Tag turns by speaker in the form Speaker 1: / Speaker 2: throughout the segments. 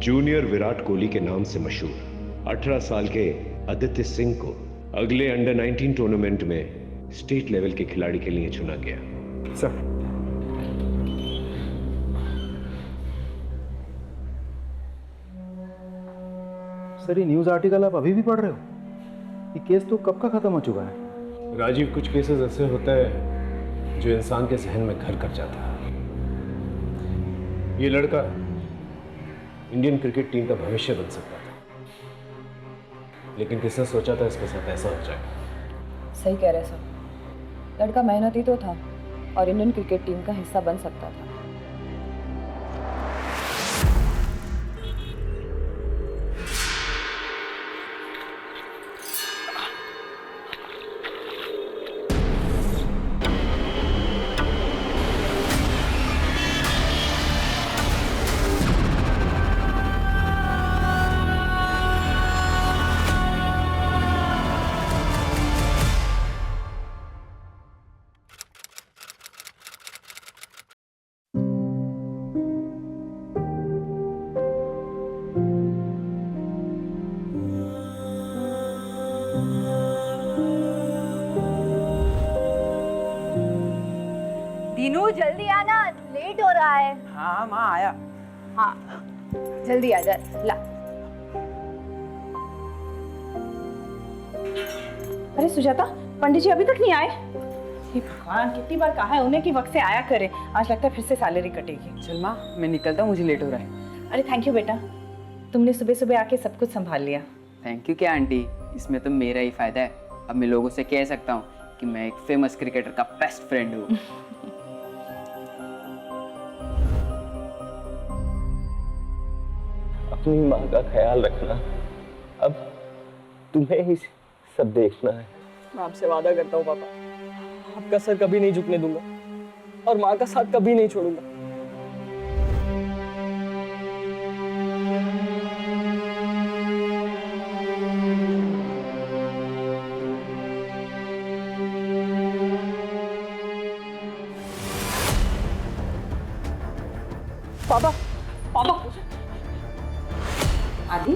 Speaker 1: Junior Virat Kohli के नाम से मशहूर 18 साल के आदित्य सिंह को अगले अंडर 19 टूर्नामेंट में स्टेट लेवल के खिलाड़ी के लिए चुना गया।
Speaker 2: सर, सर ये न्यूज़ आर्टिकल आप अभी भी पढ़ रहे हो? ये केस तो कब का खत्म हो चुका है।
Speaker 1: राजीव, कुछ केसेस ऐसे होता है जो इंसान के जहन में घर कर जाता है। ये लड़का इंडियन क्रिकेट टीम का भविष्य बन सकता था, लेकिन किसने सोचा था इसके साथ ऐसा हो जाएगा।
Speaker 3: सही कह रहे सर, लड़का मेहनती तो था और इंडियन क्रिकेट टीम का हिस्सा बन सकता था।
Speaker 4: दीनू जल्दी आना, लेट हो रहा है।
Speaker 5: हाँ माँ आया।
Speaker 4: हाँ जल्दी आ जा। ला।
Speaker 3: अरे सुजाता, पंडित जी अभी तक नहीं आए? हे भगवान, कितनी बार कहा है उन्हें कि वक्त से आया करे। आज लगता है फिर से सैलरी कटेगी।
Speaker 5: चल माँ मैं निकलता हूँ, मुझे लेट हो रहा है।
Speaker 3: अरे थैंक यू बेटा, तुमने सुबह सुबह आके सब कुछ संभाल लिया।
Speaker 5: थैंक यू क्या आंटी, इसमें तो मेरा ही फायदा है। अब मैं लोगों से कह सकता हूँ कि मैं एक फेमस क्रिकेटर का बेस्ट फ्रेंड हूँ।
Speaker 6: अपनी माँ का ख्याल रखना, अब तुम्हें ही सब देखना है।
Speaker 7: मैं आपसे वादा करता हूँ पापा, आपका सर कभी नहीं झुकने दूंगा और माँ का साथ कभी नहीं छोड़ूंगा। पापा, पापा।
Speaker 3: आदि,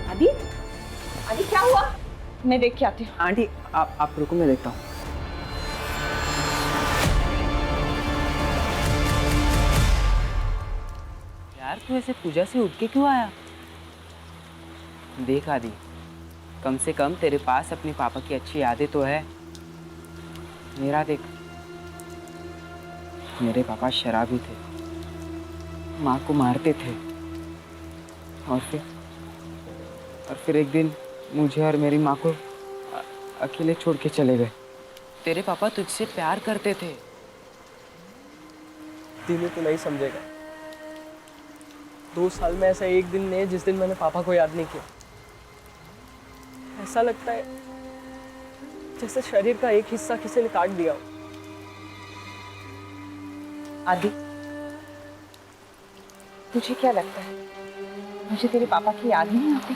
Speaker 3: आदि, आदि क्या हुआ? मैं देख के आती हूँ।
Speaker 5: आंटी आप रुको, मैं देखता हूँ। यार तू ऐसे पूजा से उठ के क्यों आया? देख आदि, कम से कम तेरे पास अपने पापा की अच्छी यादें तो है। मेरा देख, मेरे पापा शराबी थे, माँ को मारते थे और फिर एक दिन मुझे और मेरी माँ को अकेले छोड़ के चले गए। तेरे पापा तुझसे प्यार करते थे।
Speaker 7: दीनू तो नहीं समझेगा। 2 साल में ऐसा एक दिन नहीं है जिस दिन मैंने पापा को याद नहीं किया। ऐसा लगता है जैसे शरीर का एक हिस्सा किसी ने काट दिया हो।
Speaker 3: आदि, तुझे क्या लगता है मुझे तेरे पापा की याद नहीं आती?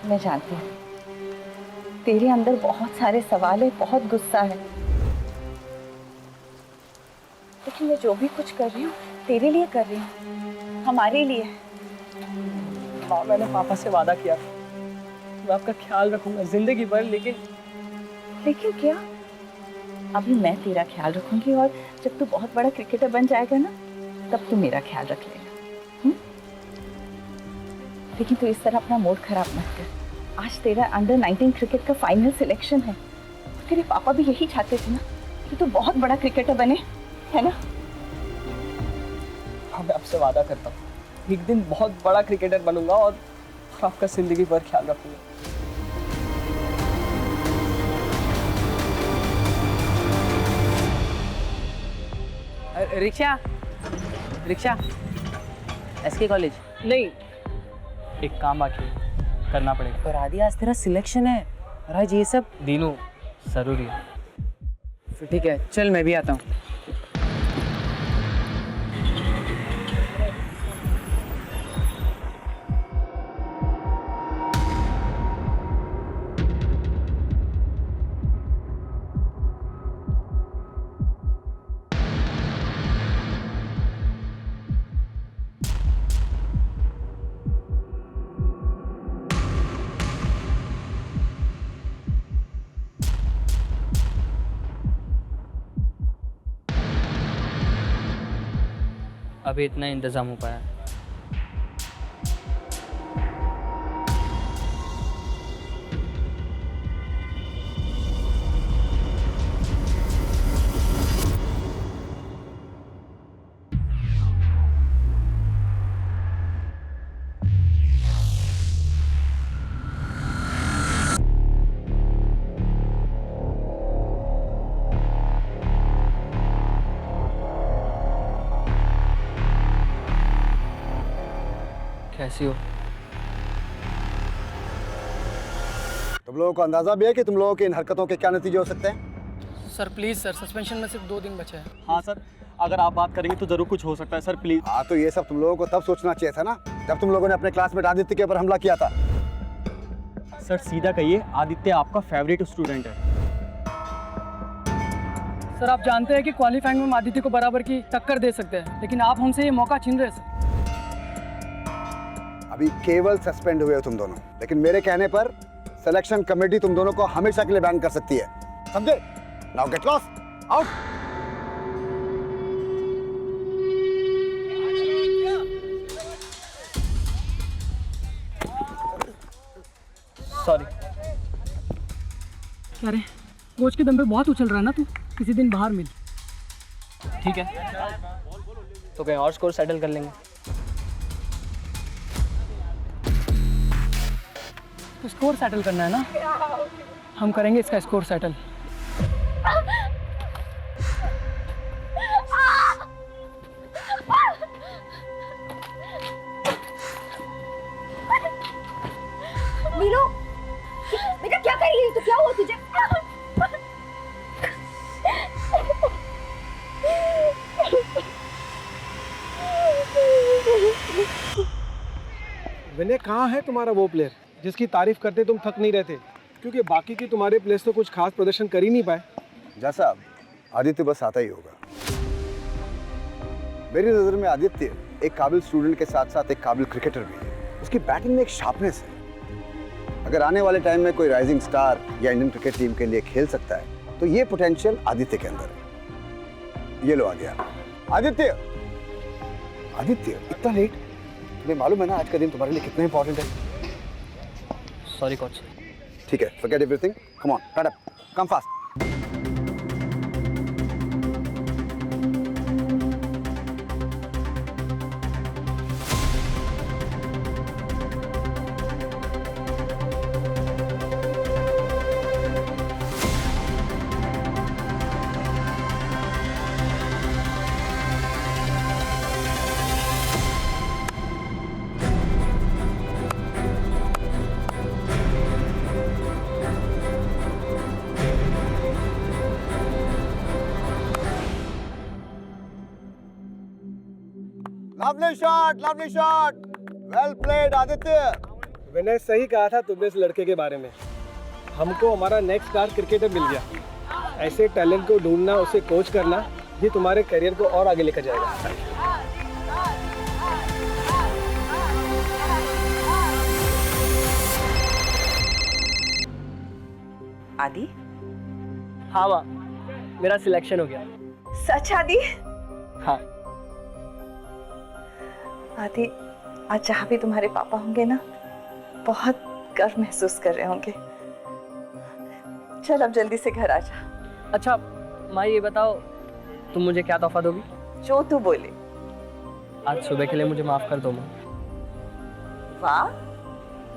Speaker 3: मैं जानती हूँ तेरे अंदर बहुत सारे सवाल है, बहुत गुस्सा है, लेकिन मैं जो भी कुछ कर रही हूँ तेरे लिए कर रही हूँ, हमारे लिए।
Speaker 7: माँ, मैंने पापा से वादा किया मैं आपका ख्याल रखूंगा जिंदगी भर।
Speaker 3: लेकिन क्या? अभी मैं तेरा ख्याल रखूंगी और जब तू बहुत बड़ा क्रिकेटर बन जाएगा ना, तब तू मेरा ख्याल रख लेगा। लेकिन तू इस तरह अपना मूड खराब मत कर। आज तेरा अंडर 19 क्रिकेट का फाइनल सिलेक्शन है। तेरे पापा भी यही चाहते थे ना कि तू बहुत बड़ा क्रिकेटर बने, है ना?
Speaker 7: हाँ, मैं आपसे वादा करता हूँ एक दिन बहुत बड़ा क्रिकेटर बनूंगा और आपका जिंदगी भर ख्याल रखूंगा।
Speaker 5: Rickshaw, rickshaw, SK college.
Speaker 7: नहीं, एक काम बाकी करना पड़ेगा।
Speaker 5: पर आदि आज तेरा सिलेक्शन है और आज ये सब।
Speaker 7: दीनू जरूरी है।
Speaker 5: फिर ठीक है, चल मैं भी आता हूँ।
Speaker 7: अभी इतना इंतज़ाम हो पाया। कैसी हो?
Speaker 8: तुम लोगों को अंदाजा भी है कि तुम लोगों की इन हरकतों के क्या नतीजे हो सकते हैं?
Speaker 9: सर प्लीज़ सर, सस्पेंशन में सिर्फ 2 दिन बचे हैं।
Speaker 7: हाँ सर, अगर आप बात करेंगे तो ज़रूर कुछ हो सकता है सर, प्लीज़।
Speaker 8: हाँ, तो ये सब तुम लोगों को तब सोचना चाहिए था ना, जब तुम लोगों ने अपने क्लासमेट आदित्य के ऊपर हमला किया था।
Speaker 7: सर सीधा कहिए, आदित्य आपका फेवरेट स्टूडेंट है।
Speaker 9: सर आप जानते हैं कि क्वालिफाइंग में हम आदित्य को बराबर की टक्कर दे सकते हैं, लेकिन आप हमसे ये मौका छीन रहे हैं सर।
Speaker 8: अभी केवल सस्पेंड हुए हो तुम दोनों, लेकिन मेरे कहने पर सिलेक्शन कमेटी तुम दोनों को हमेशा के लिए बैन कर सकती है, समझे? Now get lost, out.
Speaker 7: Sorry.
Speaker 9: क्या रे, कोच के दम पे बहुत उछल रहा है ना तू, किसी दिन बाहर मिल।
Speaker 7: ठीक है, तो कहीं और स्कोर सेटल कर लेंगे।
Speaker 9: तो स्कोर सेटल करना है ना, हम करेंगे इसका स्कोर सेटल।
Speaker 4: नीलू, बेटा क्या कर रही है? तो क्या हुआ तुझे?
Speaker 2: विनय, कहाँ है तुम्हारा वो प्लेयर जिसकी तारीफ करते तुम थक नहीं रहते? क्योंकि बाकी की तुम्हारे प्लेयर्स तो कुछ खास प्रदर्शन कर ही नहीं पाए।
Speaker 8: जैसा आदित्य बस आता ही होगा। मेरी नजर में आदित्य एक काबिल स्टूडेंट के साथ साथ एक काबिल क्रिकेटर भी है। उसकी बैटिंग में एक शार्पनेस है। अगर आने वाले टाइम में कोई राइजिंग स्टार या इंडियन क्रिकेट टीम के लिए खेल सकता है तो ये पोटेंशियल आदित्य के अंदर है। ये लो आ गया आदित्य। आदित्य, इतना लेट? तुम्हें मालूम है ना आज का दिन तुम्हारे लिए कितना इंपॉर्टेंट है?
Speaker 7: Sorry coach.
Speaker 8: ठीक है, forget everything. Come on, stand up. Come fast. Lovely shot. Well played, Aditya.
Speaker 2: विनय, सही कहा था तुमने इस लड़के के बारे में। हमको हमारा नेक्स्ट स्टार क्रिकेटर मिल गया। ऐसे टैलेंट को ढूंढना, उसे कोच करना, ये तुम्हारे करियर को और आगे लेकर जाएगा।
Speaker 3: आदि?
Speaker 7: हाँ माँ, मेरा सिलेक्शन हो गया।
Speaker 3: सच आदि?
Speaker 7: हाँ।
Speaker 3: आदि, आज जहाँ भी तुम्हारे पापा होंगे ना, बहुत गर्व महसूस कर रहे होंगे। चल अब जल्दी से घर आ जा।
Speaker 7: अच्छा माँ, ये बताओ तुम मुझे क्या तोहफा दोगी?
Speaker 3: जो तू बोले।
Speaker 7: आज सुबह के लिए मुझे माफ कर दो माँ।
Speaker 3: वाह,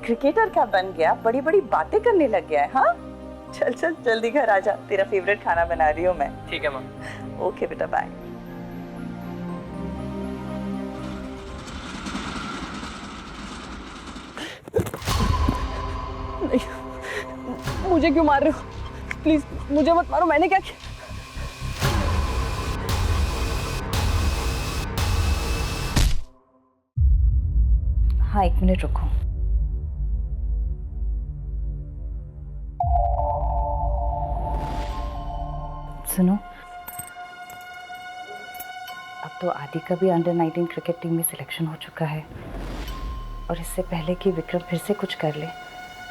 Speaker 3: क्रिकेटर क्या बन गया, बड़ी बड़ी बातें करने लग गया है। हाँ, चल चल जल्दी घर आ जा, तेरा फेवरेट खाना बना रही हूँ मैं।
Speaker 7: ठीक है माँ।
Speaker 3: ओके बेटा, बाय।
Speaker 9: मुझे क्यों मार रहे हो? प्लीज मुझे मत मारो, मैंने क्या किया?
Speaker 3: हाँ, 1 मिनट रुको। सुनो, अब तो आदि का भी अंडर 19 क्रिकेट टीम में सिलेक्शन हो चुका है, और इससे पहले कि विक्रम फिर से कुछ कर ले,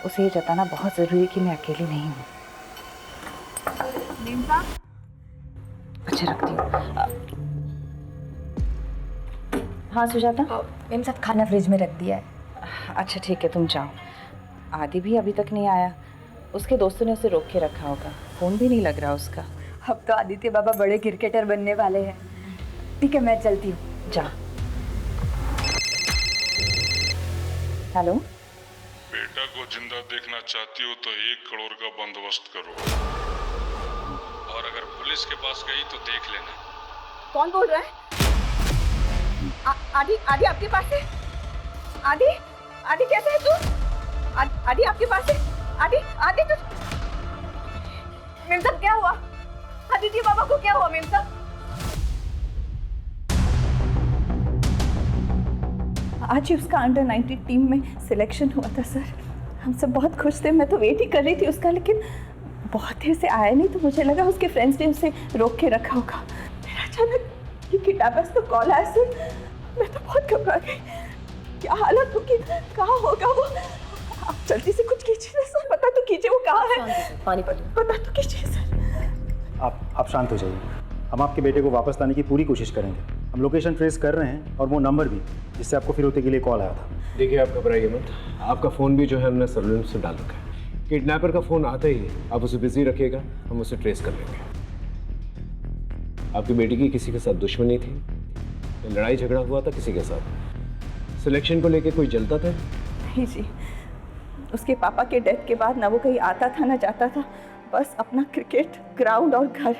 Speaker 3: उसे ये जताना बहुत ज़रूरी है कि मैं अकेली नहीं हूँ। अच्छा, रखती हूँ। हाँ सुजाता।
Speaker 4: मैम साहब खाना फ्रिज में रख दिया है।
Speaker 3: अच्छा ठीक है, तुम जाओ। आदि भी अभी तक नहीं आया, उसके दोस्तों ने उसे रोक के रखा होगा, फ़ोन भी नहीं लग रहा उसका।
Speaker 4: अब तो आदित्य बाबा बड़े क्रिकेटर बनने वाले हैं। ठीक है, मैं चलती हूँ।
Speaker 3: जा। हेलो,
Speaker 10: बेटा को जिंदा देखना चाहती हो तो 1 करोड़ का बंदोबस्त करो, और अगर पुलिस के पास गई तो देख लेना।
Speaker 4: कौन बोल रहा है? आदि आपके पास है? आदि कैसे है तू? आदि आपके पास है? आदि तू? मेम साहब क्या हुआ? आदित्य बाबा को क्या हुआ मेम साहब?
Speaker 3: आज ही उसका अंडर 19 टीम में सिलेक्शन हुआ था सर। हम सब बहुत खुश थे, मैं तो वेट ही कर रही थी उसका, लेकिन बहुत देर से आया नहीं तो मुझे लगा उसके फ्रेंड्स ने उसे रोक के रखा होगा। मेरा अचानक ये किडनैपर्स तो कॉल आया सर, मैं तो बहुत घबरा गई। क्या हालत होगी, कहाँ होगा वो? आप जल्दी से कुछ कीजिए सर, पता तो कीजिए वो कहाँ है।
Speaker 4: पानी
Speaker 3: पता तो कीजिए सर।
Speaker 11: आप शांत हो जाइए, हम आपके बेटे को वापस लाने की पूरी कोशिश करेंगे। हम लोकेशन ट्रेस कर रहे हैं और वो नंबर भी जिससे आपको फिरौती के लिए कॉल आया था।
Speaker 1: देखिए आप घबराइए मत, आपका फ़ोन भी जो है हमने सर्विलेंस से डाल रखा है। किडनैपर का फ़ोन आता ही आप उसे बिजी रखिएगा, हम उसे ट्रेस कर लेंगे। आपकी बेटी की किसी के साथ दुश्मनी थी, लड़ाई झगड़ा हुआ था किसी के साथ? सिलेक्शन को लेके कोई जलता था?
Speaker 3: नहीं जी, उसके पापा के डेथ के बाद ना वो कहीं आता था ना जाता था, बस अपना क्रिकेट ग्राउंड और घर,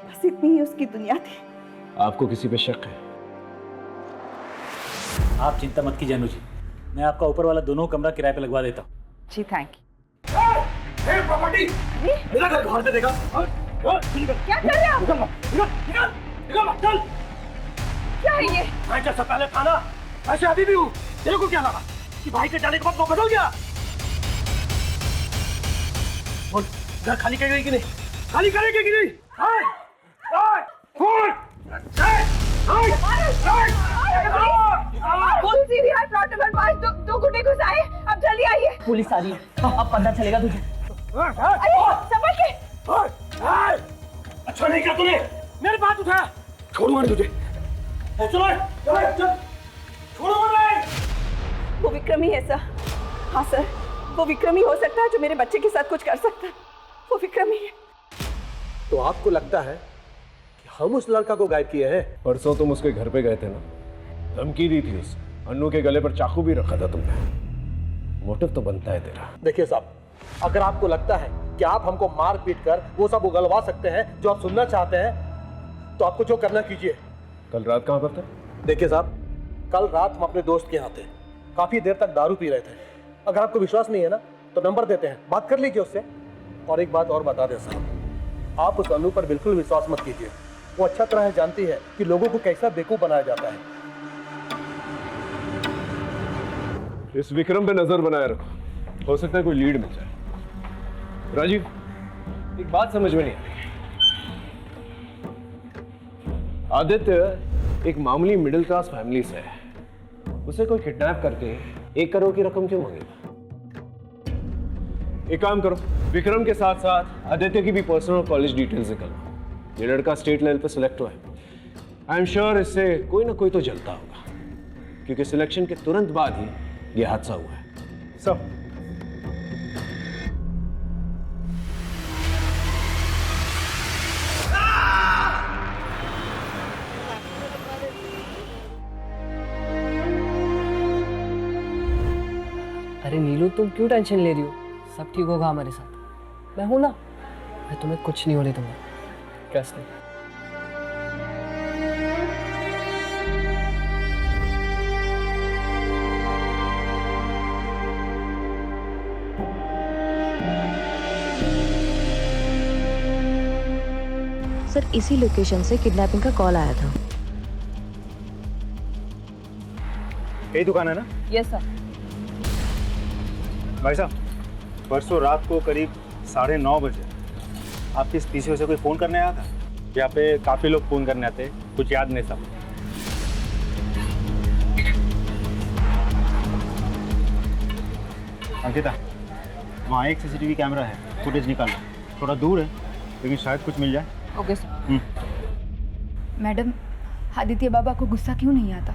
Speaker 3: बस इतनी ही उसकी दुनिया थी।
Speaker 1: आपको किसी पे शक है?
Speaker 12: आप चिंता मत कीजिए अनु जी, मैं आपका ऊपर वाला दोनों कमरा किराए पे लगवा देता हूँ।
Speaker 3: जी थैंक यू।
Speaker 2: मेरा घर बाहर से देखा।
Speaker 4: क्या कर रहे हैं आप?
Speaker 2: निकल चल।
Speaker 4: क्या है ये?
Speaker 2: मैं जैसा पहले था ना ऐसे अभी भी हूँ। तेरे को क्या लगा कि भाई के जाने के बाद वो बदल गया? बोल, घर खाली करेगी कि नहीं? खाली करेगी कि नहीं?
Speaker 4: दो गुंडे घुस आए, अब जल्दी आइए।
Speaker 9: पुलिस आ रही है, अब पता चलेगा तुझे।
Speaker 4: संभल के।
Speaker 2: अच्छा नहीं किया तूने, मेरे बात उठाया। छोड़ूंगा नहीं तुझे। चलो चल, छोड़ूंगा नहीं।
Speaker 3: वो विक्रमी है सर। हाँ सर, वो विक्रमी हो सकता है जो मेरे बच्चे के साथ कुछ कर सकता है। वो विक्रमी है।
Speaker 2: तो आपको लगता है कि हम उस लड़का को गायब किए हैं?
Speaker 1: परसों तुम उसके घर पे गए थे ना, धमकी दी थी उसे, अन्नू के गले पर चाकू भी रखा था तुमने। मोटिव तो बनता है तेरा।
Speaker 2: देखिए साहब, अगर आपको लगता है कि आप हमको मार पीट कर वो सब उगलवा सकते हैं जो आप सुनना चाहते हैं, तो आपको जो करना कीजिए।
Speaker 1: कल रात कहाँ पर थे?
Speaker 2: देखिए साहब, कल रात हम अपने दोस्त के यहाँ थे, काफी देर तक दारू पी रहे थे। अगर आपको विश्वास नहीं है ना तो नंबर देते हैं, बात कर लीजिए उससे। और एक बात और बता दें साहब, आप उस अनु पर बिल्कुल विश्वास मत कीजिए। वो अच्छा तरह जानती है कि लोगों को कैसा बेवकूफ बनाया जाता है।
Speaker 1: इस विक्रम पे नजर बनाए रखो, हो सकता है कोई लीड मिल जाए। राजीव, एक बात समझ में नहीं आ रही। आदित्य एक मामूली मिडिल क्लास फैमिली से है, उसे कोई किडनैप करके 1 करोड़ की रकम क्यों मांगेगा? एक काम करो, विक्रम के साथ साथ आदित्य की भी पर्सनल कॉलेज डिटेल्स निकालो। ये लड़का स्टेट लेवल पे सिलेक्ट हुआ है। आई एम श्योर इससे कोई ना कोई तो जलता होगा, क्योंकि सिलेक्शन के तुरंत बाद ही ये हादसा हुआ है।
Speaker 11: सब
Speaker 7: अरे नीलू, तुम क्यों टेंशन ले रही हो? सब ठीक होगा हमारे साथ, मैं हूं ना। मैं तुम्हें कुछ नहीं होने दूंगा, ट्रस्ट मी।
Speaker 4: सर, इसी लोकेशन से किडनैपिंग का कॉल आया था।
Speaker 11: यही दुकान है ना?
Speaker 3: Yes sir.
Speaker 11: भाई साहब, परसों रात को करीब 9:30 बजे आपके इस पीछे से कोई फ़ोन करने आया था? यहाँ पे काफ़ी लोग फ़ोन करने आते, कुछ याद नहीं सब। अंकिता, वहाँ एक CCTV कैमरा है, फुटेज निकालना। थोड़ा दूर है लेकिन शायद कुछ मिल जाए।
Speaker 3: Okay sir.
Speaker 4: मैडम, आदित्य बाबा को गुस्सा क्यों नहीं आता?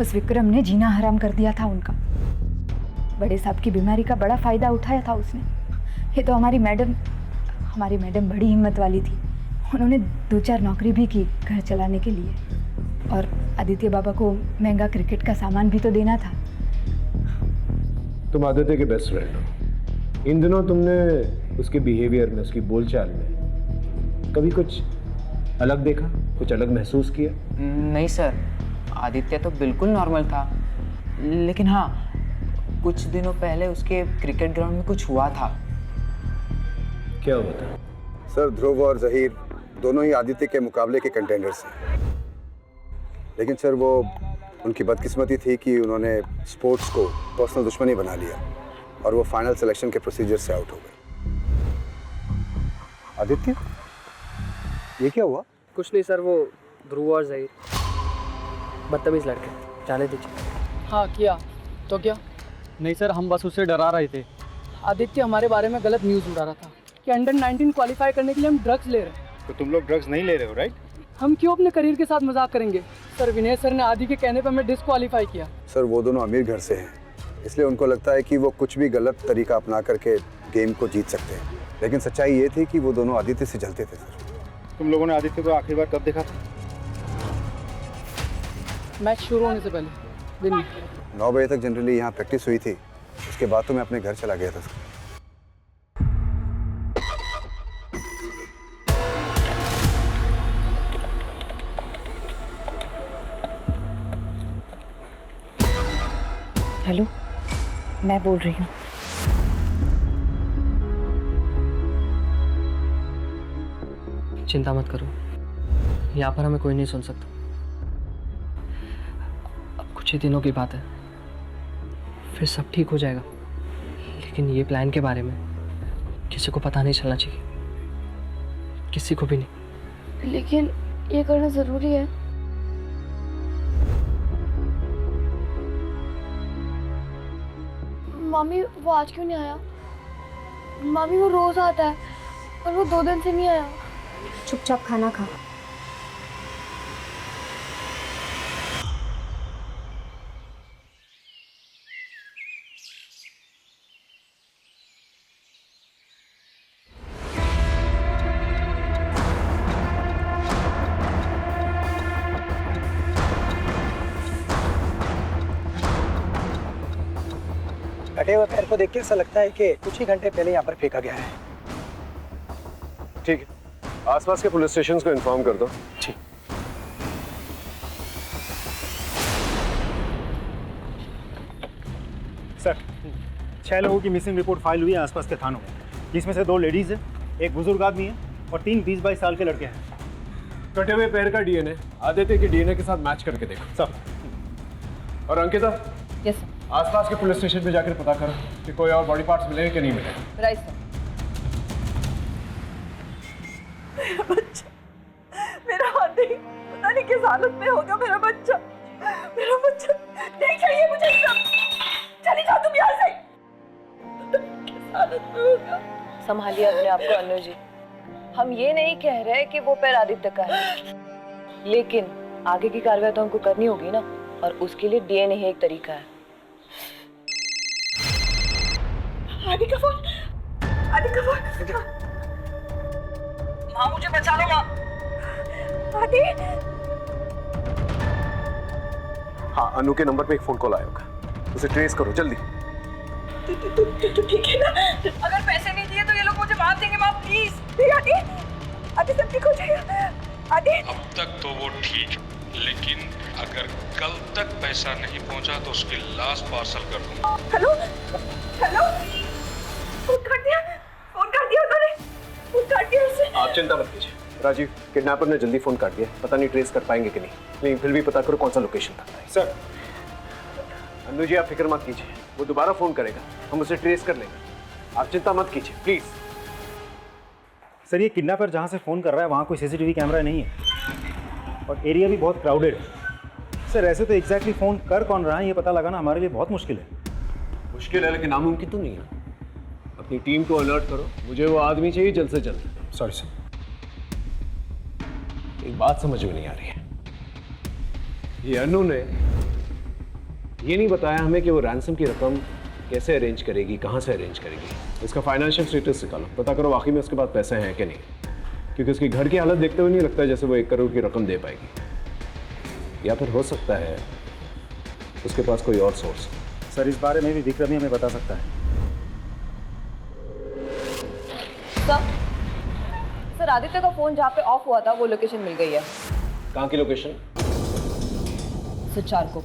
Speaker 3: उस विक्रम ने जीना हराम कर दिया था उनका। बड़े साहब की बीमारी का बड़ा फायदा उठाया था उसने। ये तो हमारी मैडम बड़ी हिम्मत वाली थी। उन्होंने 2-4 नौकरी भी की घर चलाने के लिए, और आदित्य बाबा को महंगा क्रिकेट का सामान भी तो देना था।
Speaker 1: तुम आदित्य के बेस्ट फ्रेंड हो। इन दिनों तुमने उसके बिहेवियर में, उसकी बोलचाल में कभी कुछ अलग देखा, कुछ अलग महसूस किया?
Speaker 5: नहीं सर, आदित्य तो बिल्कुल नॉर्मल था। लेकिन हाँ, कुछ दिनों पहले उसके क्रिकेट ग्राउंड में कुछ हुआ था।
Speaker 1: क्या हुआ था?
Speaker 8: सर, ध्रुव और जहीर दोनों ही आदित्य के मुकाबले के कंटेंडर्स हैं। लेकिन सर, वो उनकी बदकिस्मती थी कि उन्होंने स्पोर्ट्स को पर्सनल दुश्मनी बना लिया और वो फाइनल सिलेक्शन के प्रोसीजर से आउट हो गए। आदित्य, ये क्या हुआ?
Speaker 7: कुछ नहीं सर, वो ध्रुव और जहीर बदतमीज लड़के, जाने दीजिए।
Speaker 9: हाँ किया तो क्या? नहीं सर, हम बस उसे डरा रहे थे। आदित्य हमारे बारे में गलत न्यूज़ उड़ा रहा था कि अंडर 19 क्वालिफाई करने के लिए हम ड्रग्स ले रहे हैं।
Speaker 11: तो तुम लोग ड्रग्स नहीं ले रहे हो, राइट?
Speaker 9: हम क्यों अपने करियर के साथ मजाक करेंगे सर? विनय सर ने आदि के कहने पर हमें डिस्क्वालीफाई किया।
Speaker 8: सर, वो दोनों अमीर घर से हैं, इसलिए उनको लगता है कि वो कुछ भी गलत तरीका अपना करके गेम को जीत सकते हैं। लेकिन सच्चाई ये थी कि वो दोनों आदित्य से जलते थे। सर,
Speaker 11: तुम लोगों ने आदित्य को आखिरी बार कब देखा था?
Speaker 9: मैच शुरू होने से पहले दिन में
Speaker 8: 9 बजे तक जनरली यहाँ प्रैक्टिस हुई थी। उसके बाद तो मैं अपने घर चला गया था। सर,
Speaker 3: हेलो, मैं बोल रही हूँ।
Speaker 7: चिंता मत करो, यहाँ पर हमें कोई नहीं सुन सकता। अब कुछ ही दिनों की बात है, फिर सब ठीक हो जाएगा। लेकिन ये प्लान के बारे में किसी को पता नहीं चलना चाहिए, किसी को भी नहीं।
Speaker 4: लेकिन ये करना जरूरी है। मामी, वो आज क्यों नहीं आया? मामी, वो रोज आता है और वो 2 दिन से नहीं आया।
Speaker 3: चुपचाप खाना खा।
Speaker 2: कटे हुए पैर को देख के ऐसा लगता है कि कुछ ही घंटे पहले यहाँ पर फेंका गया है।
Speaker 1: ठीक है, आसपास के पुलिस स्टेशंस को इन्फॉर्म कर दो।
Speaker 2: ठीक।
Speaker 11: सर, 6 लोगों की मिसिंग रिपोर्ट फाइल हुई है आसपास के थानों में, जिसमें से 2 लेडीज है, एक बुजुर्ग आदमी है और 3 20-22 साल के लड़के हैं।
Speaker 1: कटे हुए पैर का डीएनए आदित्य के डीएनए के साथ मैच करके देखो।
Speaker 11: सब।
Speaker 1: और अंकिता,
Speaker 4: यस सर।
Speaker 1: आसपास के पुलिस स्टेशन पे जाकर पता करो कि कोई और बॉडी पार्ट्स मिले कि नहीं मिले।
Speaker 4: Right sir. मेरा आदि पता नहीं किस हालत में होगा। मेरा बच्चा नहीं चाहिए मुझे। सब चली जाओ तुम यहाँ से। किस हालत में होगा?
Speaker 13: संभालिए अपने आप को अनु जी। हम ये नहीं कह रहे कि वो पैर आदित्य का है, लेकिन आगे की कार्रवाई तो हमको करनी होगी ना, और उसके लिए डीएनए ही एक तरीका है।
Speaker 4: आदि का फोन। माँ, मुझे बचा लो माँ। आदि।
Speaker 1: हाँ, अनु के नंबर पे एक फोन कॉल आया होगा, उसे ट्रेस करो जल्दी।
Speaker 4: तू ठीक है ना? अगर पैसे नहीं दिए तो ये लोग मुझे मार देंगे माँ, प्लीज। आदि सब ठीक हो जाएगा। आदि,
Speaker 10: अब तक तो वो ठीक, लेकिन अगर कल तक पैसा नहीं पहुंचा तो उसकी लाश पार्सल कर दूंगा।
Speaker 4: हेलो, फोन कर दिया उन्होंने। फोन कर दिया उसने।
Speaker 1: आप चिंता मत कीजिए राजीव, किडनैपर ने जल्दी फोन काट दिया। पता नहीं ट्रेस कर पाएंगे कि नहीं, लेकिन फिर भी पता करो कौन सा लोकेशन था।
Speaker 11: सर,
Speaker 1: अनु जी, आप फिक्र मत कीजिए, वो दोबारा फोन करेगा, हम उसे ट्रेस कर लेंगे। आप चिंता मत कीजिए प्लीज।
Speaker 11: सर, ये किडनैपर जहाँ से फ़ोन कर रहा है वहाँ कोई सीसीटीवी कैमरा नहीं है और एरिया भी बहुत क्राउडेड है। सर, ऐसे तो एग्जैक्टली फ़ोन कर कौन रहा है ये पता लगाना हमारे लिए बहुत मुश्किल है।
Speaker 1: मुश्किल है लेकिन नामुमकिन तो नहीं है। अपनी टीम को अलर्ट करो, मुझे वो आदमी चाहिए जल्द से जल्द।
Speaker 2: Sorry sir.
Speaker 1: एक बात समझ में नहीं आ रही है, ये अनु ने ये नहीं बताया हमें कि वो रैंसम की रकम कैसे अरेंज करेगी, कहाँ से अरेंज करेगी। इसका फाइनेंशियल स्टेटस निकालो, पता करो वाकई में उसके पास पैसे हैं कि नहीं, क्योंकि उसकी घर की हालत देखते हुए नहीं लगता जैसे वो 1 करोड़ की रकम दे पाएगी। या फिर हो सकता है उसके पास कोई और सोर्स।
Speaker 11: सर इस बारे में भी विक्रम ही हमें बता सकता है।
Speaker 13: सर आदित्य का फोन जहाँ पे ऑफ हुआ था वो लोकेशन मिल गई है।
Speaker 1: कहाँ की लोकेशन?
Speaker 13: सर 4 को।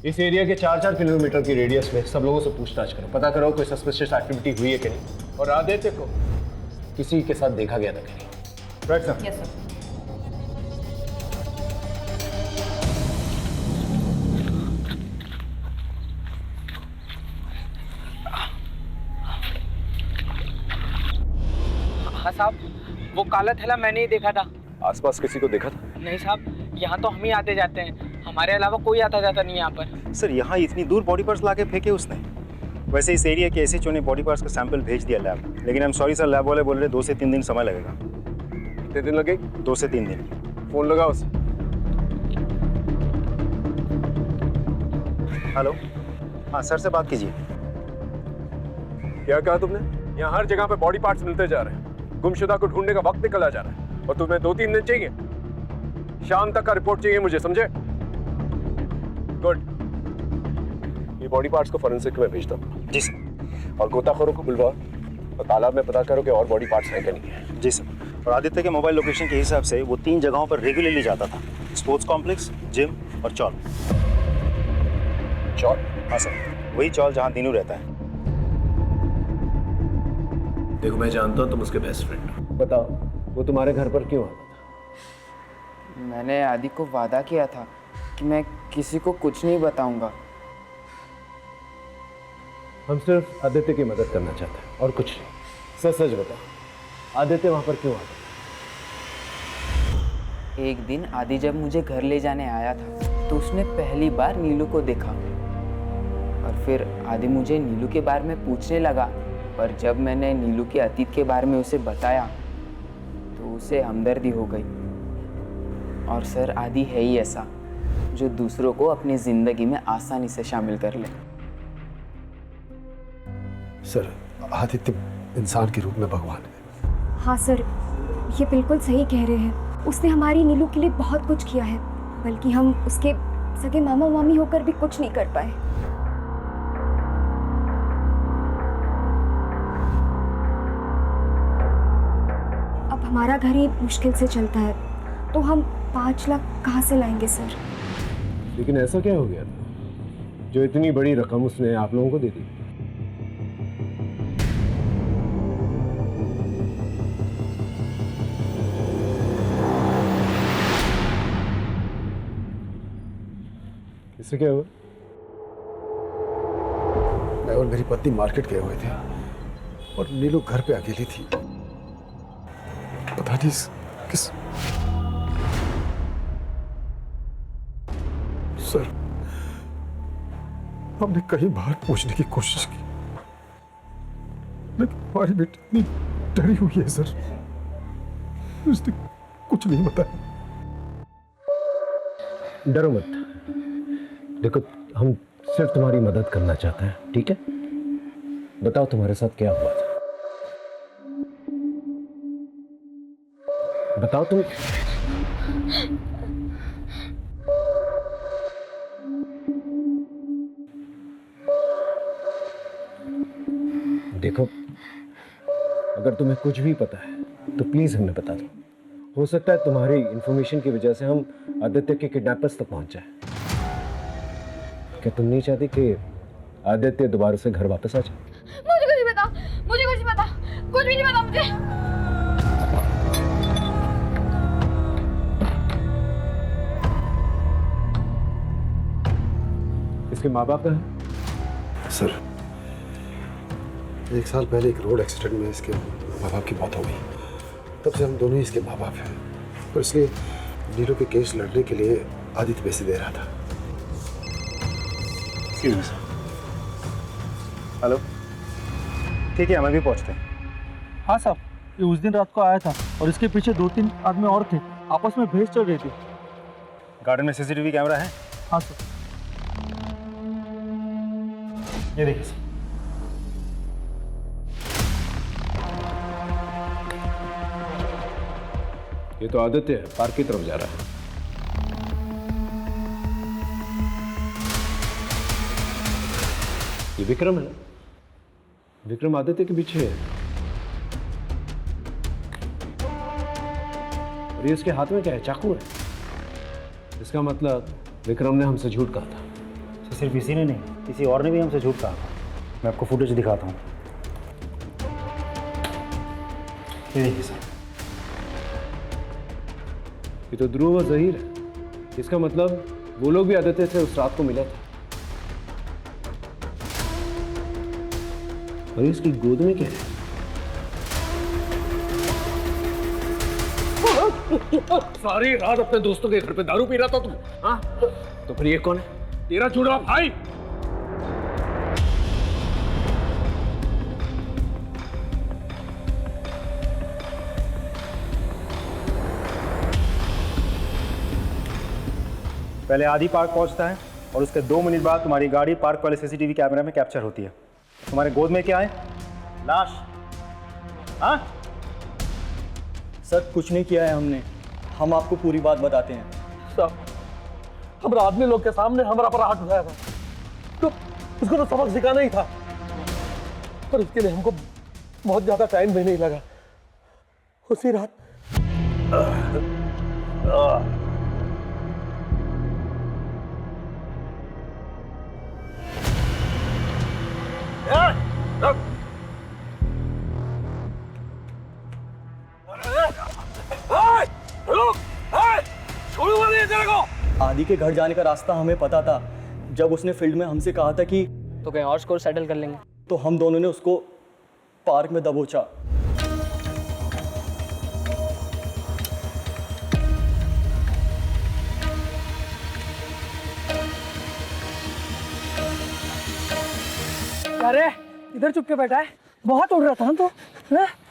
Speaker 1: इस एरिया के 4-4 किलोमीटर की रेडियस में सब लोगों से पूछताछ करो, पता करो कोई सस्पिशियस एक्टिविटी हुई है कि नहीं, और आदित्य को किसी के साथ देखा गया था कि नहीं। Right sir.
Speaker 13: Yes sir.
Speaker 5: हाँ साहब, वो काला थैला मैंने ही देखा था।
Speaker 1: आसपास किसी को देखा था?
Speaker 5: नहीं साहब, यहाँ तो हम ही आते जाते हैं, हमारे अलावा कोई आता जाता नहीं यहाँ पर।
Speaker 11: सर यहाँ इतनी दूर बॉडी पार्ट्स लाके फेंके उसने। वैसे इस एरिया के एसएचओ ने बॉडी पार्ट्स का सैंपल भेज दिया लैब, लेकिन I am sorry sir, lab वाले बोल रहे 2 से 3 दिन समय लगेगा।
Speaker 1: कितने दिन लगेगी?
Speaker 11: 2 से 3 दिन।
Speaker 1: फोन लगाओ उसे।
Speaker 11: हेलो, हाँ सर से बात कीजिए।
Speaker 1: क्या कहा तुमने? यहाँ हर जगह पे बॉडी पार्ट्स मिलते जा रहे हैं, गुमशुदा को ढूंढने का वक्त निकला जा रहा है, और तुम्हें 2-3 दिन चाहिए? शाम तक का रिपोर्ट चाहिए मुझे, समझे? गुड। ये बॉडी पार्ट्स को फोरेंसिक में भेज दो।
Speaker 11: जी सर।
Speaker 1: और गोताखोरों को बुलवाओ और तालाब में पता करो कि और बॉडी पार्ट्स हैं कि नहीं है।
Speaker 11: जी सर। और आदित्य के मोबाइल लोकेशन के हिसाब से वो 3 जगहों पर रेगुलरली जाता था, स्पोर्ट्स कॉम्प्लेक्स, जिम और चौल।
Speaker 1: चौल?
Speaker 11: हाँ सर, वही चौल जहाँ दीनू रहता है।
Speaker 1: देखो मैं जानता हूँ तुम उसके बेस्ट फ्रेंड हो, बताओ वो तुम्हारे घर पर क्यों आता था?
Speaker 5: मैंने आदि को वादा किया था कि मैं किसी को कुछ नहीं बताऊंगा।
Speaker 1: हम सिर्फ आदित्य की मदद करना चाहते हैं और कुछ नहीं। सच सच बताओ, आदित्य वहां पर क्यों आता था?
Speaker 5: एक दिन आदि जब मुझे घर ले जाने आया था तो उसने पहली बार नीलू को देखा, और फिर आदि मुझे नीलू के बारे में पूछने लगा, पर जब मैंने नीलू के अतीत के बारे में उसे बताया तो उसे हमदर्दी हो गई। और सर आदि है ही ऐसा जो दूसरों को अपनी जिंदगी में आसानी से शामिल कर ले।
Speaker 2: सर आदित्य इंसान के रूप में भगवान है।
Speaker 14: हाँ सर, ये बिल्कुल सही कह रहे हैं। उसने हमारी नीलू के लिए बहुत कुछ किया है, बल्कि हम उसके सगे मामा मामी होकर भी कुछ नहीं कर पाए। अब हमारा घर ही मुश्किल से चलता है, तो हम 5 लाख कहाँ से लाएंगे सर?
Speaker 1: लेकिन ऐसा क्या हो गया था जो इतनी बड़ी रकम उसने आप लोगों को दे दी? इससे क्या हुआ?
Speaker 2: मैं और मेरी पत्नी मार्केट गए हुए थे और नीलू घर पे अकेली थी। पता नहीं किस सर, हमने कई बार पूछने की कोशिश की, लेकिन हमारी बेटी इतनी डरी हुई है सर, उसने कुछ नहीं बताया।
Speaker 1: डरो मत, देखो हम सिर्फ तुम्हारी मदद करना चाहते हैं, ठीक है? बताओ तुम्हारे साथ क्या हुआ था, बताओ तुम। देखो अगर तुम्हें कुछ भी पता है तो प्लीज हमें बता दो। हो सकता है तुम्हारी इंफॉर्मेशन की वजह से हम आदित्य के किडनैपर्स तक पहुंच जाए। क्या तुम नहीं चाहती कि आदित्य दोबारा से घर वापस आ जाए?
Speaker 4: मुझे कुछ नहीं पता, मुझे कुछ नहीं पता, कुछ भी नहीं पता मुझे।
Speaker 1: इसके माँ बाप है?
Speaker 2: सर 1 साल पहले एक रोड एक्सीडेंट में इसके माँ बाप की मौत हो गई। तब से हम दोनों ही इसके माँ बाप हैं, तो इसलिए नीलू के केस लड़ने के लिए आदित्य पैसे दे रहा था।
Speaker 11: हेलो, ठीक है हमें भी पहुंचते हैं।
Speaker 9: हाँ साहब, ये उस दिन रात को आया था और इसके पीछे 2-3 आदमी और थे, आपस में भेज चल रही थी।
Speaker 11: गार्डन में सीसीटीवी कैमरा है?
Speaker 9: हाँ सर।
Speaker 11: ये देखिए सर।
Speaker 1: ये तो आदित्य है, पार्क की तरफ जा रहा है। ये विक्रम है। विक्रम आदित्य के पीछे है। और ये इसके हाथ में क्या है? चाकू है। इसका मतलब विक्रम ने हमसे झूठ कहा था।
Speaker 11: तो सिर्फ इसी ने नहीं, किसी और ने भी हमसे झूठ कहा था। मैं आपको फुटेज दिखाता हूँ। ये देखिए सर।
Speaker 1: ये तो ध्रुव और जहीर है। इसका मतलब वो लोग भी आदित्य से उस रात को मिले थे। और इसकी गोद में क्या है? सारी रात अपने दोस्तों के घर पे दारू पी रहा था तुम? हाँ? तो फिर ये कौन है? तेरा जुड़वा भाई?
Speaker 11: पहले आदि पार्क पहुंचता है और उसके 2 मिनट बाद तुम्हारी गाड़ी पार्क वाले सीसीटीवी कैमरे में कैप्चर होती है। तुम्हारे गोद में क्या है? लाश। हाँ?
Speaker 9: सर कुछ नहीं किया है हमने, हम आपको पूरी बात बताते हैं।
Speaker 2: साहब, हमारा आदमी लोग के सामने हमारा पर हाथ उठाया था, तो उसको तो सबक सिखाना ही था। पर उसके लिए हमको बहुत ज्यादा टाइम भी नहीं लगा। उसी रात
Speaker 9: आदि के घर जाने का रास्ता हमें पता था। जब उसने फील्ड में हमसे कहा था कि
Speaker 7: तो कहीं और स्कोर सेटल कर लेंगे,
Speaker 9: तो हम दोनों ने उसको पार्क में दबोचा। अरे इधर चुप के बैठा है, बहुत उड़ रहा था तो।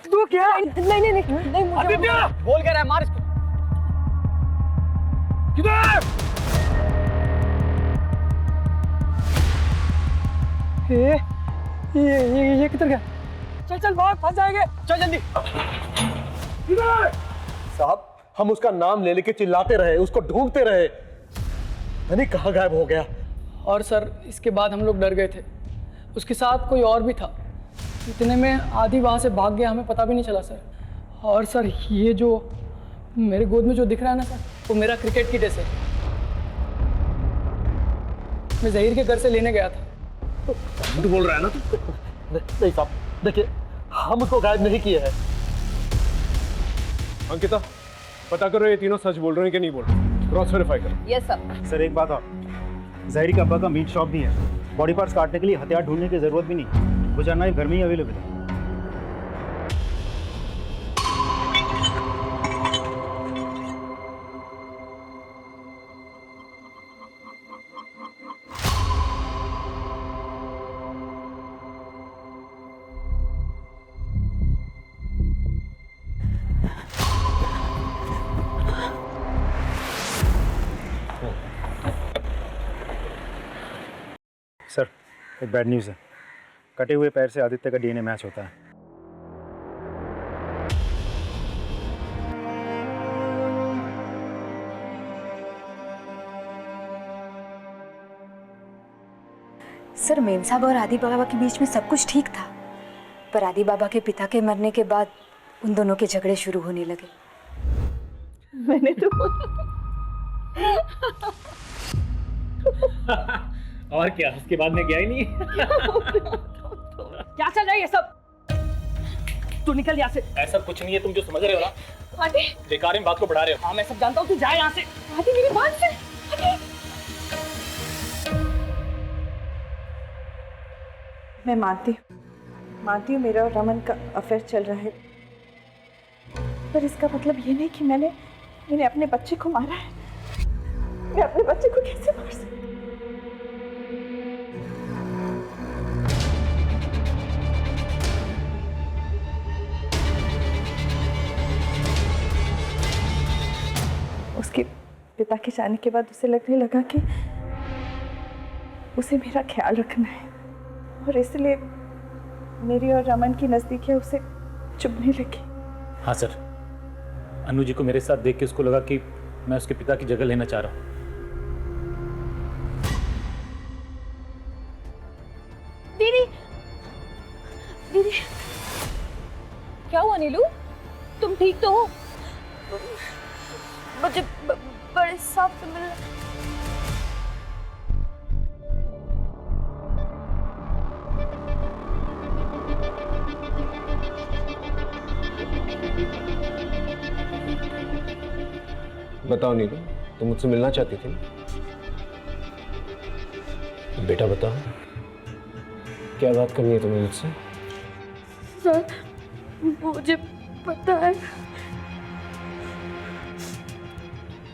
Speaker 9: तू क्या? नहीं नहीं नहीं नहीं, मुझे बोल क्या रहा है? मार इसको।
Speaker 2: किधर?
Speaker 9: ये किधर गया? चल चल भाग, फंस जाएंगे, चल जल्दी।
Speaker 2: किधर? साहब, हम उसका नाम ले लेके चिल्लाते रहे, उसको ढूंढते रहे, नहीं कहाँ गायब हो गया।
Speaker 9: और सर इसके बाद हम लोग डर गए थे, उसके साथ कोई और भी था। इतने में आदि वहाँ से भाग गया, हमें पता भी नहीं चला सर। और सर ये जो मेरे गोद में जो दिख रहा है ना सर, वो मेरा क्रिकेट किट है सर। मैं जहीर के घर से लेने गया था।
Speaker 2: झूठ बोल रहा है ना तू? नहीं साहब, देखिए हम उसको गायब नहीं किए हैं।
Speaker 1: अंकिता, पता करो ये तीनों सच बोल रहे हैं कि नहीं बोल रहे। क्रॉस वेरीफाई करो।
Speaker 13: Yes sir.
Speaker 11: सर एक बात और, जहीर के अब्बा का मीट शॉप भी है। बॉडी पार्ट्स काटने के लिए हथियार ढूंढने की जरूरत भी नहीं, वो जानना घर में ही अवेलेबल है। सर एक बैड न्यूज़ है, कटे हुए पैर से आदित्य का डीएनए मैच होता है।
Speaker 14: सर मेम साहब और आदि बाबा के बीच में सब कुछ ठीक था, पर आदि बाबा के पिता के मरने के बाद उन दोनों के झगड़े शुरू होने लगे।
Speaker 3: मैंने तो
Speaker 12: और क्या, उसके बाद में गया ही नहीं।
Speaker 4: क्या चल रहा है ये सब? तू निकल यहाँ से।
Speaker 12: ऐसा कुछ नहीं है, तुम जो समझ रहे हो ना,
Speaker 4: आदि,
Speaker 12: बेकार इन बात को बढ़ा रहे हो।
Speaker 4: हाँ मैं सब जानता हूँ, तू जा यहाँ से। आदि मेरी बात से। आदि।
Speaker 3: मैं मानती हूँ मेरा और रमन का अफेयर चल रहा है, पर इसका मतलब ये नहीं कि मैंने अपने बच्चे को मारा है। मैं अपने बच्चे को कैसे मार सकती? उसके पिता के जाने के बाद उसे लगने लगा कि उसे मेरा ख्याल रखना है और इसलिए मेरी और रमन की नज़दीकियाँ उसे चुभने लगी।
Speaker 12: हाँ सर, अनु जी को मेरे साथ देख के उसको लगा कि मैं उसके पिता की जगह लेना चाह रहा हूँ।
Speaker 4: दीदी, दीदी, क्या हुआ नीलू? तुम ठीक तो हो? मुझे बड़े साहब से मिलना।
Speaker 1: बताओ नीलू, तुम मुझसे मिलना चाहती थी? बेटा बताओ, क्या बात करनी है तुम्हें मुझसे?
Speaker 4: सर, मुझे पता है।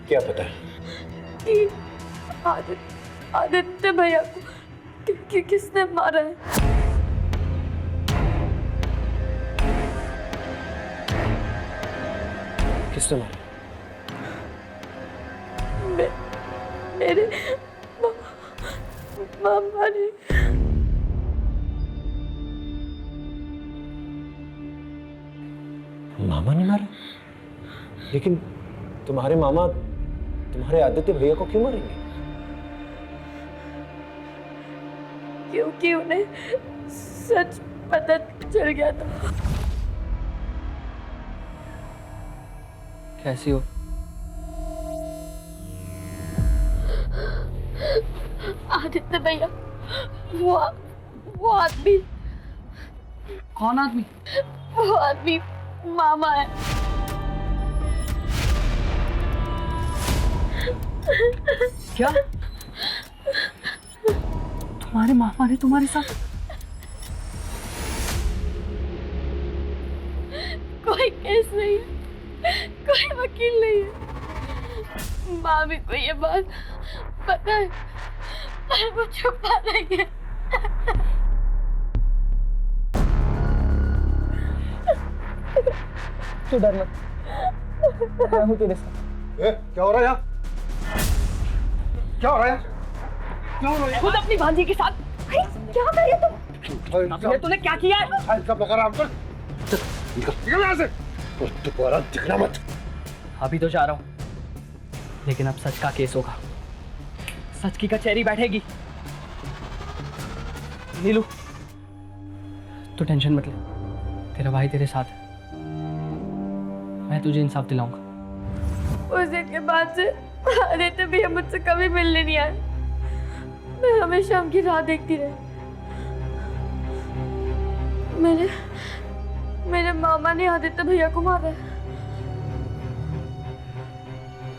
Speaker 1: क्या पता है?
Speaker 4: कि आदित्य भैया को किसने मारा है।
Speaker 1: किसने मारा?
Speaker 4: मेरे मामा ने।
Speaker 1: मामा ने मारा? लेकिन तुम्हारे मामा तुम्हारे आदित्य भैया को क्यों मारेंगे?
Speaker 4: क्योंकि उन्हें सच पता चल गया था।
Speaker 7: कैसी हो?
Speaker 4: आदित्य भैया, वो आदमी।
Speaker 9: कौन आदमी?
Speaker 4: वो आदमी मामा है।
Speaker 9: क्या? तुम्हारे मामा ने तुम्हारे साथ?
Speaker 4: कोई केस नहीं है, कोई वकील नहीं है। मामी को ये बात पता है, पर वो छुपा रही है।
Speaker 9: तू डर मत, मैं हूँ तेरे साथ।
Speaker 2: क्या हो रहा है यहाँ? क्या हो रहा है? क्या हो रहा है?
Speaker 4: खुद अपनी भांजी के साथ। अरे क्या कर रही हो तुम? तूने क्या किया है?
Speaker 2: सब लगा रहा हूँ। निकल यहाँ से। दोबारा दिखना मत।
Speaker 7: अभी तो जा रहा हूँ, लेकिन अब सच का केस होगा, सच की कचहरी बैठेगी। नीलू, तू टेंशन मत ले, तेरा भाई तेरे साथ है, मैं तुझे इंसाफ दिलाऊंगा।
Speaker 4: उस दिन के बाद से आदित्य भैया मुझसे कभी मिलने नहीं आए। मैं हमेशा उनकी राह देखती रही। मेरे मामा ने आदित्य भैया को मारा है।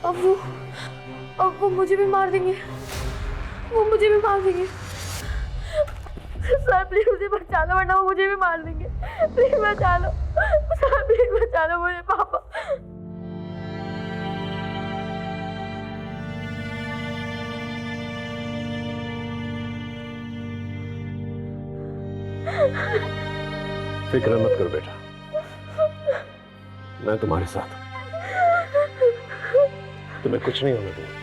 Speaker 4: अब वो मुझे भी मार देंगे। वो मुझे भी मार देंगे। सर प्लीज मुझे बचा लो, वरना वो मुझे भी मार देंगे। प्लीज बचा लो सर, प्लीज बचा लो मुझे पापा।
Speaker 1: फिक्र मत करो बेटा, मैं तुम्हारे साथ हूं, तुम्हें कुछ नहीं होने दूंगा।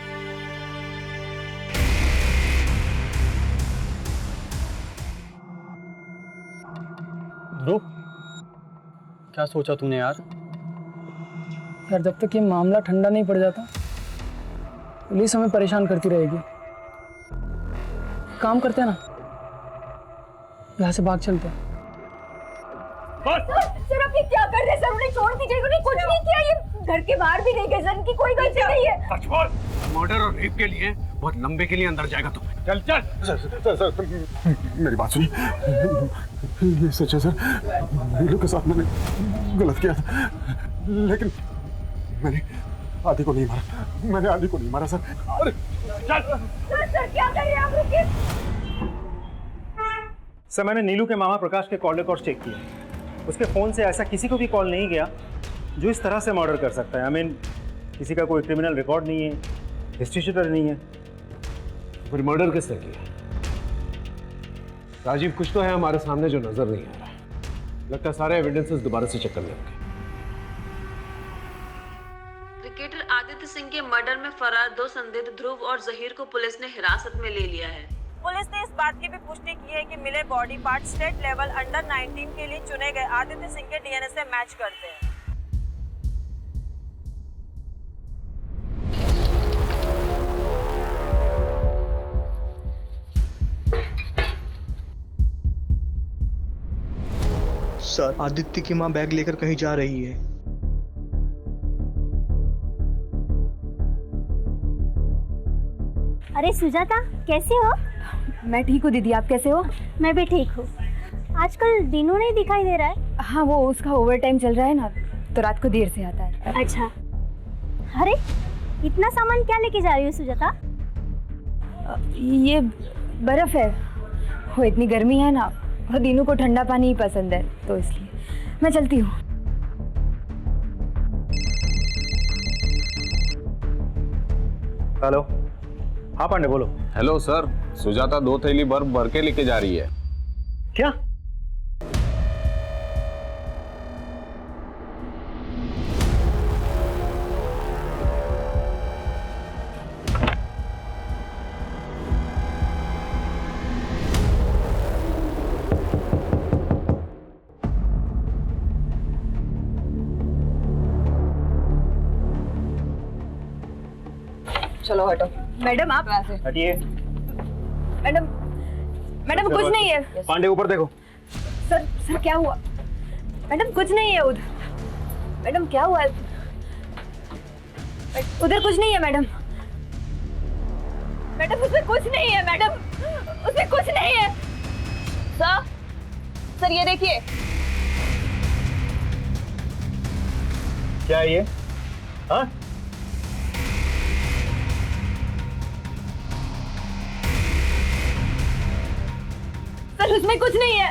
Speaker 7: ध्रुव, क्या सोचा तूने यार?
Speaker 9: यार जब तक ये मामला ठंडा नहीं पड़ जाता, पुलिस हमें परेशान करती रहेगी। काम करते हैं ना, यहाँ से भाग चलते हैं।
Speaker 4: सर आप ये क्या कर रहे हैं? सर उन्हें छोड़ दीजिए, उन्हें कुछ नहीं किया। ये घर के बाहर भी नहीं गए, सर इनकी कोई गलती नहीं है।
Speaker 1: सच बोल, मर्डर और रेप के लिए बहुत लंबे के लिए अंदर जाएगा तुम। चल चल।
Speaker 2: सर मेरी बात सुनिए, ये सच है सर, नीलू के साथ मैंने गलत किया था, लेकिन मैंने आदि को नहीं मारा। मैंने आदि को नहीं मारा सर। अरे
Speaker 4: सर क्या कर रहे हैं आप? रुकिए
Speaker 11: सर, मैंने नीलू के मामा प्रकाश के कॉल रिकॉर्ड चेक किए। उसके फ़ोन से ऐसा किसी को भी कॉल नहीं गया जो इस तरह से मर्डर कर सकता है। आई मीन किसी का कोई क्रिमिनल रिकॉर्ड नहीं है, हिस्ट्री शीटर नहीं है।
Speaker 1: फिर मर्डर किसने किया? राजीव, कुछ तो है हमारे सामने जो नजर नहीं आ रहा। लगता है सारे एविडेंसेस दोबारा से चेक करने होंगे।
Speaker 15: क्रिकेटर आदित्य सिंह के मर्डर में फरार 2 संदिग्ध ध्रुव और जहीर को पुलिस ने हिरासत में ले लिया है।
Speaker 4: पुलिस ने इस बात की भी पुष्टि की है कि मिले body part state level under 19 के लिए चुने गए आदित्य सिंह के डीएनए से मैच करते हैं।
Speaker 15: सर, आदित्य की माँ बैग लेकर कहीं जा रही है।
Speaker 16: अरे सुजाता, कैसे हो?
Speaker 14: मैं ठीक हूँ दीदी, आप कैसे हो?
Speaker 16: मैं भी ठीक हूँ। आजकल दिनों नहीं दिखाई दे रहा है।
Speaker 14: हाँ, वो उसका ओवर टाइम चल रहा है ना, तो रात को देर से आता है।
Speaker 16: अच्छा। अरे इतना सामान क्या लेके जा रही हो सुजाता?
Speaker 14: ये बर्फ है। वो इतनी गर्मी है ना, और दिनों को ठंडा पानी ही पसंद है, तो इसलिए मैं चलती हूँ।
Speaker 11: हेलो, हाँ पांडे बोलो।
Speaker 17: हेलो सर, सुजाता 2 थैली बर्फ भर के लेके जा रही है।
Speaker 11: क्या?
Speaker 13: चलो हटो।
Speaker 14: मैडम आप
Speaker 11: हटिए।
Speaker 14: मैडम, मैडम कुछ नहीं है।
Speaker 11: पांडे ऊपर देखो।
Speaker 14: सर क्या हुआ? मैडम कुछ नहीं है उधर। मैडम क्या हुआ? उधर कुछ नहीं है मैडम। मैडम उसमें कुछ नहीं है मैडम, उसमें कुछ नहीं है।
Speaker 13: सर ये देखिए।
Speaker 11: क्या है ये? हाँ?
Speaker 14: सर उसमें कुछ नहीं है।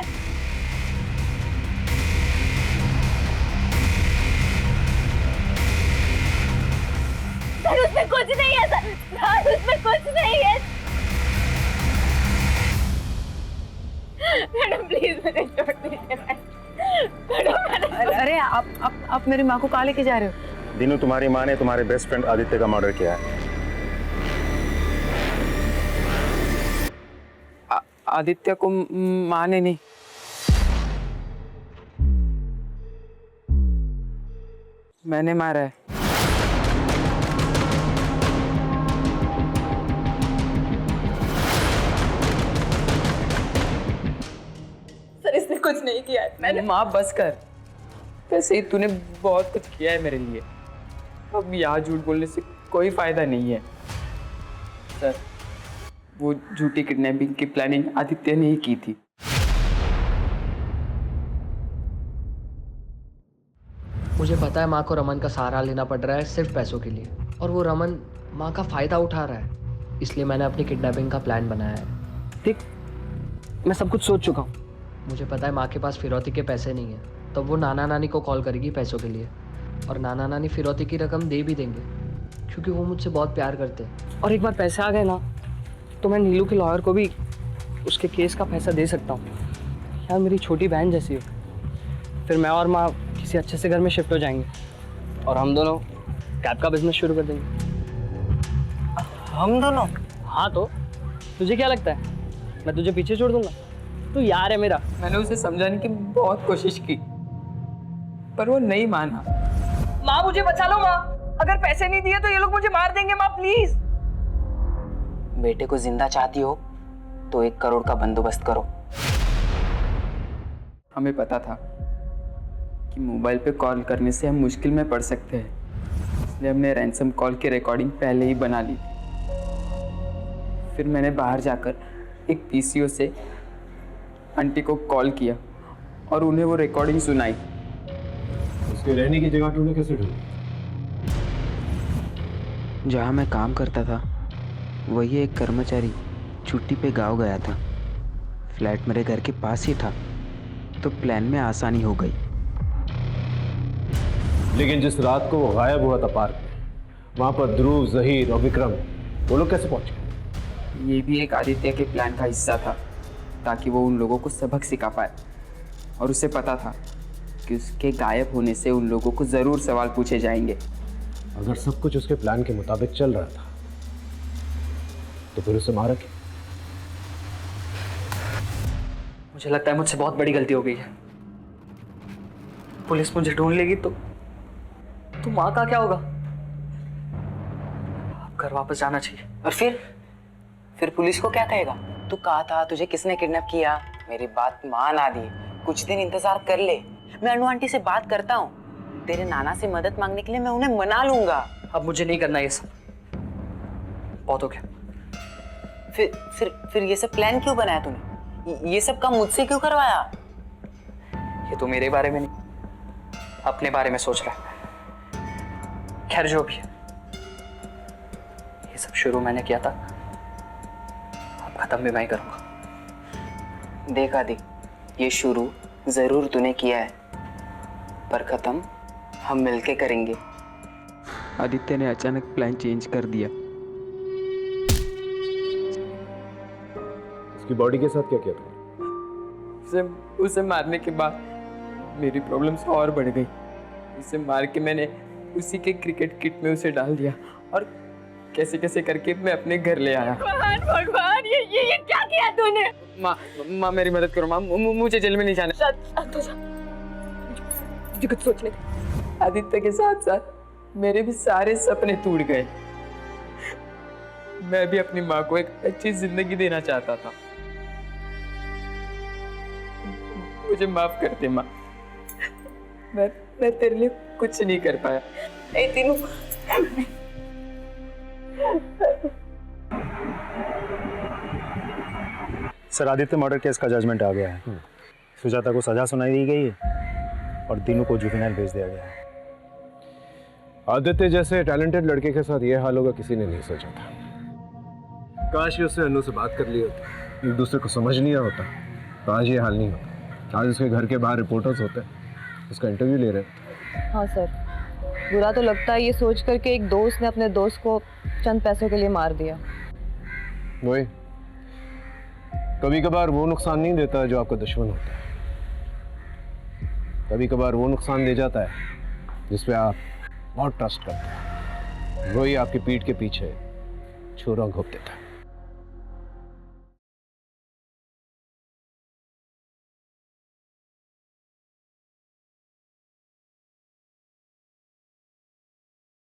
Speaker 14: सर उसमें कुछ नहीं है। सर उसमें कुछ नहीं है। मैडम प्लीज मुझे छोड़ दीजिए।
Speaker 5: अरे आप मेरी माँ को कहाँ लेके जा रहे हो?
Speaker 11: दिनू, तुम्हारी माँ ने तुम्हारे बेस्ट फ्रेंड आदित्य का मर्डर किया है।
Speaker 5: आदित्य को माँ ने नहीं, मैंने मारा है।
Speaker 14: सर इसने कुछ नहीं किया है। मैंने
Speaker 5: माँ बस कर। वैसे ही तूने बहुत कुछ किया है मेरे लिए, अब यहाँ झूठ बोलने से कोई फायदा नहीं है। सर वो झूठी किडनैपिंग की प्लानिंग आदित्य ने ही की थी।
Speaker 7: मुझे पता है माँ को रमन का सहारा लेना पड़ रहा है सिर्फ पैसों के लिए, और वो रमन माँ का फायदा उठा रहा है, इसलिए मैंने अपनी किडनैपिंग का प्लान बनाया है।
Speaker 5: ठीक, मैं सब कुछ सोच चुका हूँ।
Speaker 7: मुझे पता है माँ के पास फिरौती के पैसे नहीं हैं, तो वो नाना नानी को कॉल करेगी पैसों के लिए, और नाना नानी फिरौती की रकम दे भी देंगे क्योंकि वो मुझसे बहुत प्यार करते हैं।
Speaker 5: और एक बार पैसे आ गए ना, तो मैं नीलू के लॉयर को भी उसके केस का पैसा दे सकता हूँ। यार मेरी छोटी बहन जैसी हो। फिर मैं और माँ किसी अच्छे से घर में शिफ्ट हो जाएंगे, और हम दोनों कैब का बिजनेस शुरू कर देंगे।
Speaker 7: हम दोनों?
Speaker 5: हाँ, तो तुझे क्या लगता है मैं तुझे पीछे छोड़ दूंगा? तू यार है मेरा। मैंने उसे समझाने की बहुत कोशिश की, पर वो नहीं माना।
Speaker 9: माँ मुझे बचा लो माँ, अगर पैसे नहीं दिए तो ये लोग मुझे मार देंगे माँ, प्लीज।
Speaker 5: बेटे को जिंदा चाहती हो तो 1 करोड़ का बंदोबस्त करो। हमें पता था कि मोबाइल पे कॉल करने से हम मुश्किल में पड़ सकते हैं, इसलिए हमने रैंसम कॉल की रिकॉर्डिंग पहले ही बना ली। फिर मैंने बाहर जाकर एक पीसीओ से आंटी को कॉल किया और उन्हें वो रिकॉर्डिंग सुनाई।
Speaker 1: उसके रहने की जगह तूने कैसे ढूंढी?
Speaker 5: जहाँ मैं काम करता था वही एक कर्मचारी छुट्टी पे गांव गया था। फ्लैट मेरे घर के पास ही था, तो प्लान में आसानी हो गई।
Speaker 1: लेकिन जिस रात को वो गायब हुआ था पार्क में, वहां पर ध्रुव, जहीर और विक्रम, वो लोग कैसे पहुंचे?
Speaker 5: ये भी एक आदित्य के प्लान का हिस्सा था, ताकि वो उन लोगों को सबक सिखा पाए। और उसे पता था कि उसके गायब होने से उन लोगों को ज़रूर सवाल पूछे जाएंगे।
Speaker 1: अगर सब कुछ उसके प्लान के मुताबिक चल रहा था तो फिर उसे मारा क्यों?
Speaker 7: मुझे लगता है मुझसे बहुत बड़ी गलती हो गई है। पुलिस मुझे ढूंढ लेगी तो माँ का क्या होगा? अब घर वापस जाना चाहिए।
Speaker 5: और फिर पुलिस को क्या कहेगा? तू कहा था तुझे किसने किडनैप किया? मेरी बात मान आदि, कुछ दिन इंतजार कर ले। मैं अनु आंटी से बात करता हूँ, तेरे नाना से मदद मांगने के लिए मैं उन्हें मना लूंगा।
Speaker 7: अब मुझे नहीं करना ये सब, बहुत हो गया।
Speaker 5: फिर ये सब प्लान क्यों बनाया तूने? ये सब काम मुझसे क्यों करवाया?
Speaker 7: ये तो मेरे बारे में नहीं, अपने बारे में सोच रहा है। खैर जो भी है, ये सब शुरू मैंने किया था, अब खत्म भी मैं ही करूंगा।
Speaker 5: देख आदि, ये शुरू जरूर तूने किया है, पर खत्म हम मिलके करेंगे। आदित्य ने अचानक प्लान चेंज कर दिया।
Speaker 1: उसकी बॉडी के साथ क्या किया तुमने?
Speaker 5: उसे मारने के बाद मेरी प्रॉब्लम्स और बढ़ गई। उसे मार के मैंने उसी के क्रिकेट किट में उसे डाल दिया और कैसे कैसे करके मैं अपने घर ले आया।
Speaker 4: भगवान ये क्या किया तूने?
Speaker 5: माँ मेरी मदद करो माँ, मुझे जेल में नहीं जाना।
Speaker 4: मुझे कुछ सोचने दे।
Speaker 5: आदित्य के साथ साथ मेरे भी सारे सपने टूट गए। मैं भी अपनी माँ को एक अच्छी जिंदगी देना चाहता था। मुझे माफ कर दे माँ, मैं तेरे लिए कुछ नहीं कर पाया। ए तीनों
Speaker 11: सर, आदित्य मर्डर केस का जजमेंट आ गया है। सुजाता को सजा सुनाई दी गई है और तीनों को जुवेनाइल भेज दिया गया है।
Speaker 1: आदित्य जैसे टैलेंटेड लड़के के साथ ये हाल होगा किसी ने नहीं सोचा था। काश ही उससे अनु से बात कर ली होती, एक दूसरे को समझ लिया होता, तो आज ये हाल नहीं होता। आज उसके घर के बाहर रिपोर्टर्स होते, उसका इंटरव्यू ले रहे होते।
Speaker 13: हाँ सर, बुरा तो लगता है ये सोच कर के एक दोस्त ने अपने दोस्त को चंद पैसों के लिए मार दिया।
Speaker 1: वही, कभी कभार वो नुकसान नहीं देता जो आपका दुश्मन होता है, कभी कभार वो नुकसान दे जाता है जिस पे आप बहुत ट्रस्ट करते हैं, वही आपकी पीठ के पीछे छुरा घोंप देता है।